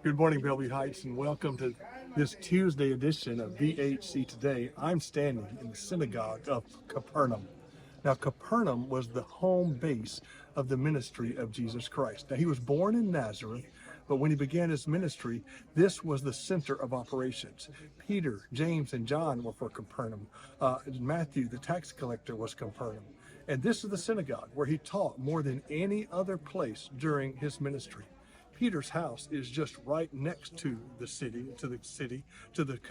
Good morning, Bellevue Heights, and welcome to this Tuesday edition of BHC Today. I'm standing in the synagogue of Capernum. Now, Capernum was the home base of the ministry of Jesus Christ. Now, he was born in Nazareth, but when he began his ministry, this was the center of operations. Peter, James, and John were for Capernaum. Matthew, the tax collector, was Capernaum. And this is the synagogue where he taught more than any other place during his ministry. Peter's house is just right next to the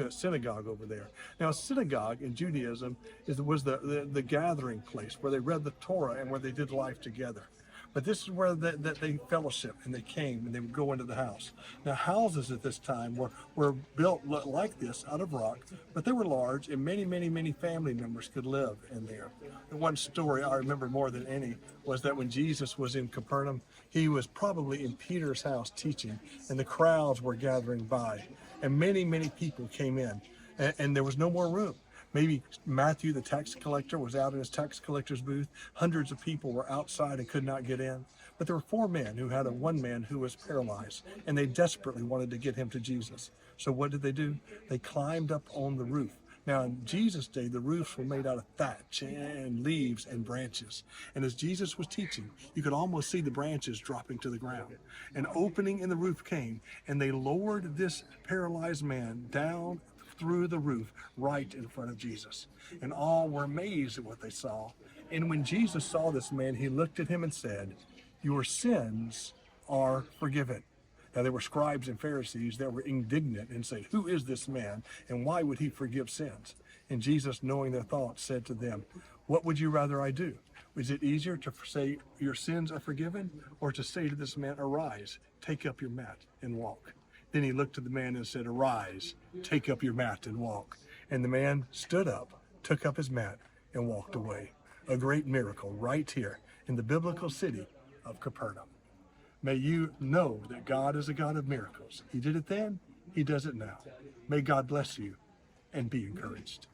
synagogue over there. Now, a synagogue in Judaism was the gathering place where they read the Torah and where they did life together. But this is where they fellowship and they came and they would go into the house. Now, houses at this time were built like this out of rock, but they were large and many family members could live in there. The one story I remember more than any was that when Jesus was in Capernaum, he was probably in Peter's house teaching, and the crowds were gathering by, and many people came in, and there was no more room. Maybe Matthew, the tax collector, was out in his tax collector's booth. Hundreds of people were outside and could not get in. But there were four men who had one man who was paralyzed, and they desperately wanted to get him to Jesus. So what did they do? They climbed up on the roof. Now, in Jesus' day, the roofs were made out of thatch and leaves and branches. And as Jesus was teaching, you could almost see the branches dropping to the ground. An opening in the roof came, and they lowered this paralyzed man down through the roof right in front of Jesus. And all were amazed at what they saw. And when Jesus saw this man, he looked at him and said, "Your sins are forgiven." Now, there were scribes and Pharisees that were indignant and said, "Who is this man, and why would he forgive sins?" And Jesus, knowing their thoughts, said to them, "What would you rather I do? Is it easier to say your sins are forgiven, or to say to this man, 'Arise, take up your mat and walk'?" Then he looked to the man and said, "Arise, take up your mat and walk." And the man stood up, took up his mat, and walked away. A great miracle right here in the biblical city of Capernaum. May you know that God is a God of miracles. He did it then, he does it now. May God bless you and be encouraged.